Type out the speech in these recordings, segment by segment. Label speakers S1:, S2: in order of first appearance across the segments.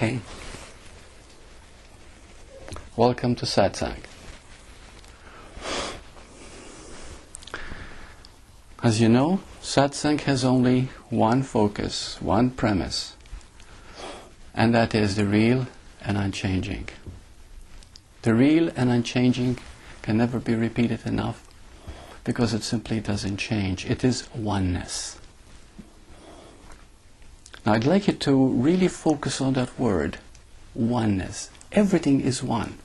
S1: Okay. Welcome to Satsang. As you know, Satsang has only one focus, one premise, and that is the real and unchanging. The real and unchanging can never be repeated enough because it simply doesn't change. It is oneness. Now I'd like you to really focus on that word, oneness. Everything is one.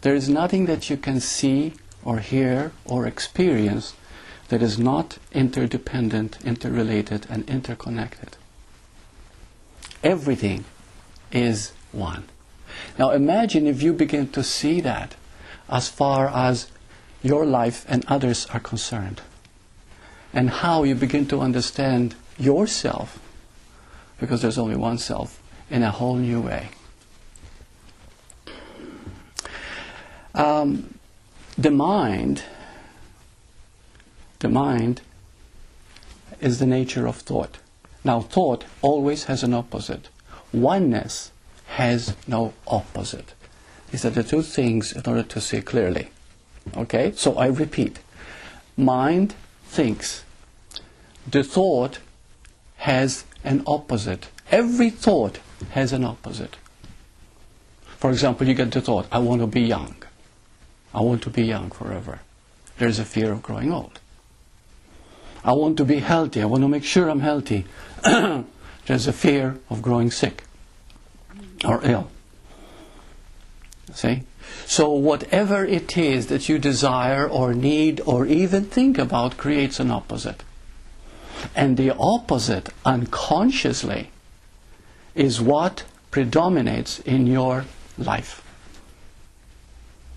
S1: There is nothing that you can see or hear or experience that is not interdependent, interrelated, and interconnected. Everything is one. Now imagine if you begin to see that as far as your life and others are concerned, and how you begin to understand yourself, because there's only one self, in a whole new way. The mind is the nature of thought. Now thought always has an opposite. Oneness has no opposite. These are the two things in order to see clearly. Okay? So I repeat. Mind thinks. The thought has an opposite. Every thought has an opposite. For example, you get the thought, I want to be young. I want to be young forever. There's a fear of growing old. I want to be healthy. I want to make sure I'm healthy. There's a fear of growing sick or ill. See? So whatever it is that you desire or need or even think about creates an opposite. And the opposite, unconsciously, is what predominates in your life.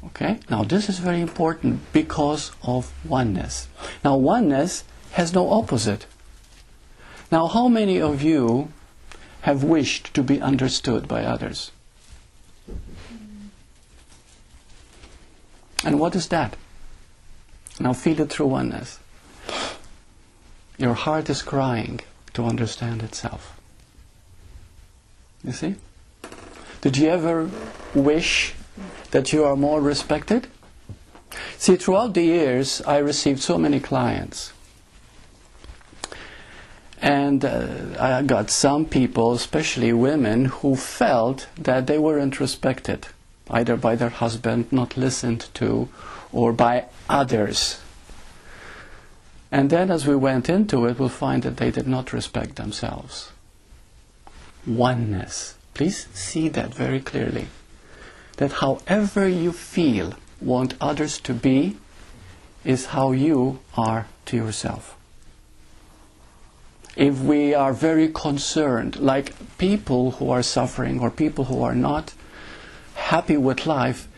S1: Okay? Now this is very important because of oneness. Now oneness has no opposite. Now how many of you have wished to be understood by others? And what is that? Now feel it through oneness. Your heart is crying to understand itself. You see? Did you ever wish that you are more respected? See, throughout the years, I received so many clients. And I got some people, especially women, who felt that they weren't respected, either by their husband, not listened to, or by others. And then as we went into it, we'll find that they did not respect themselves. Oneness. Please see that very clearly. That however you feel, want others to be, is how you are to yourself. If we are very concerned, like people who are suffering or people who are not happy with life,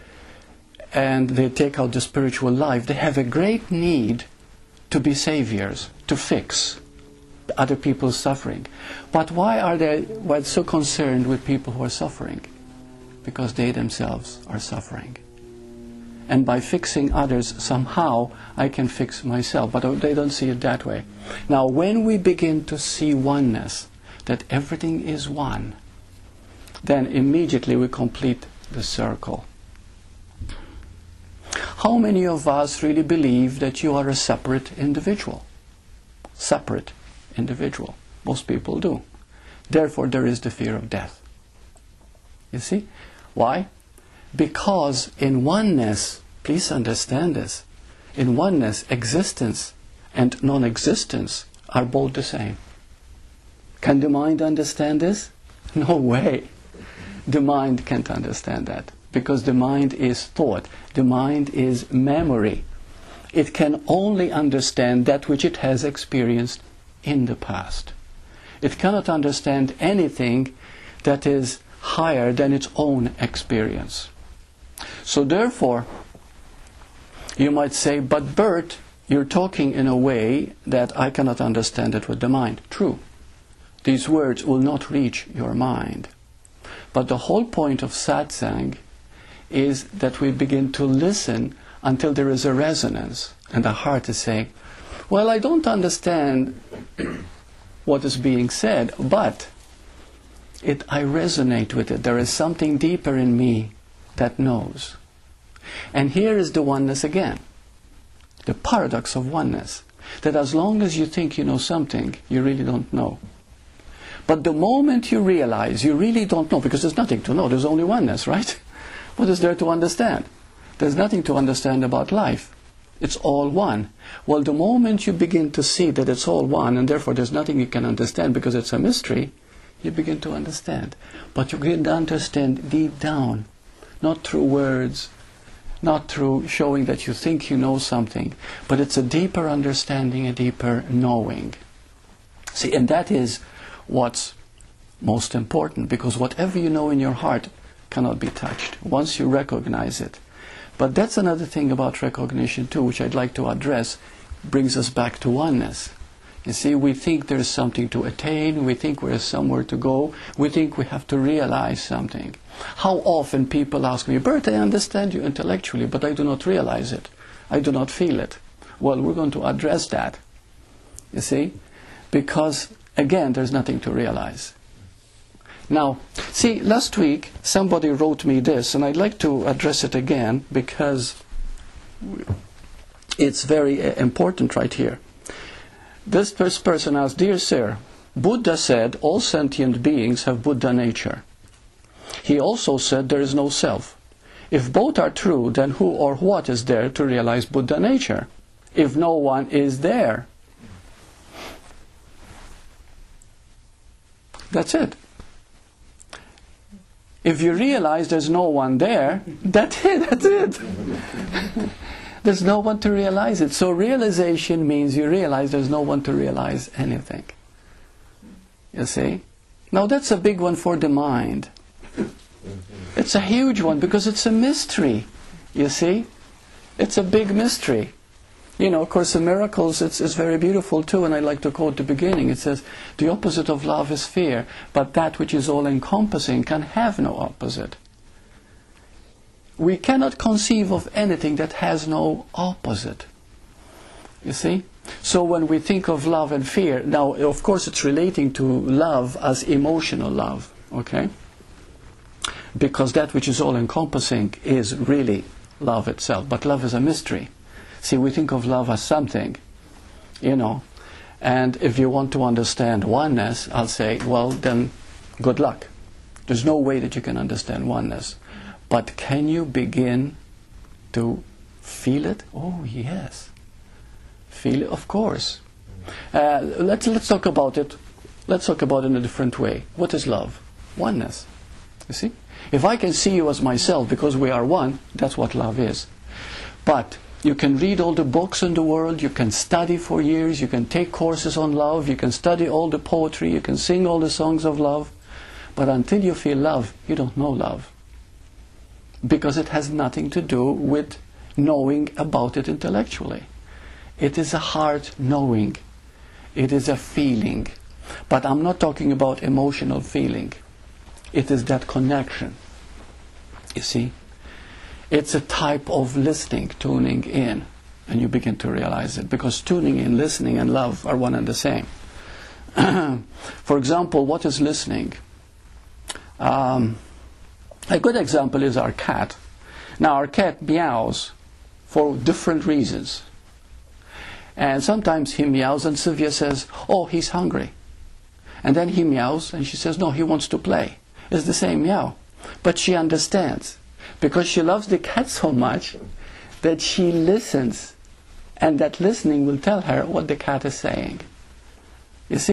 S1: and they take out the spiritual life, they have a great need to be saviors, to fix other people's suffering. But why are they so concerned with people who are suffering? Because they themselves are suffering. And by fixing others, somehow I can fix myself. But they don't see it that way. Now, when we begin to see oneness, that everything is one, then immediately we complete the circle. How many of us really believe that you are a separate individual? Separate individual. Most people do. Therefore, there is the fear of death. You see? Why? Because in oneness, please understand this, in oneness, existence and non-existence are both the same. Can the mind understand this? No way. The mind can't understand that. Because the mind is thought. The mind is memory. It can only understand that which it has experienced in the past. It cannot understand anything that is higher than its own experience. So therefore, you might say, but Burt, you're talking in a way that I cannot understand it with the mind. True. These words will not reach your mind. But the whole point of satsang is that we begin to listen until there is a resonance. And the heart is saying, well, I don't understand what is being said, but I resonate with it. There is something deeper in me that knows. And here is the oneness again. The paradox of oneness. That as long as you think you know something, you really don't know. But the moment you realize you really don't know, because there's nothing to know, there's only oneness, right? What is there to understand? There's nothing to understand about life. It's all one. Well, the moment you begin to see that it's all one, and therefore there's nothing you can understand because it's a mystery, you begin to understand. But you begin to understand deep down, not through words, not through showing that you think you know something, but it's a deeper understanding, a deeper knowing. See, and that is what's most important, because whatever you know in your heart cannot be touched once you recognize it. But that's another thing about recognition too, which I'd like to address, brings us back to oneness. You see, we think there's something to attain, we think there's somewhere to go, we think we have to realize something. How often people ask me, Burt, I understand you intellectually, but I do not realize it. I do not feel it. Well, we're going to address that, you see, because, again, there's nothing to realize. Now, see, last week somebody wrote me this, and I'd like to address it again because it's very important right here. This first person asked, Dear Sir, Buddha said all sentient beings have Buddha nature. He also said there is no self. If both are true, then who or what is there to realize Buddha nature? If no one is there. That's it. If you realize there's no one there, that's it. There's no one to realize it. So realization means you realize there's no one to realize anything. You see? Now that's a big one for the mind. It's a huge one because it's a mystery. You see? It's a big mystery. You know, of course, in miracles, it's very beautiful too, and I like to quote the beginning. It says, the opposite of love is fear, but that which is all-encompassing can have no opposite. We cannot conceive of anything that has no opposite. You see? So when we think of love and fear, now, of course, it's relating to love as emotional love, okay? Because that which is all-encompassing is really love itself, but love is a mystery. See, we think of love as something, you know, and if you want to understand oneness, I'll say, well, then good luck. There's no way that you can understand oneness. But can you begin to feel it? Oh, yes. Feel it, of course. Let's talk about it. Let's talk about it in a different way. What is love? Oneness. You see? If I can see you as myself because we are one, that's what love is. But you can read all the books in the world, you can study for years, you can take courses on love, you can study all the poetry, you can sing all the songs of love, but until you feel love, you don't know love. Because it has nothing to do with knowing about it intellectually. It is a heart knowing. It is a feeling. But I'm not talking about emotional feeling. It is that connection. You see? It's a type of listening, tuning in, and you begin to realize it. Because tuning in, listening, and love are one and the same. For example, what is listening? A good example is our cat. Now, our cat meows for different reasons. And sometimes he meows and Sylvia says, oh, he's hungry. And then he meows and she says, no, he wants to play. It's the same meow. But she understands. Because she loves the cat so much that she listens, and that listening will tell her what the cat is saying.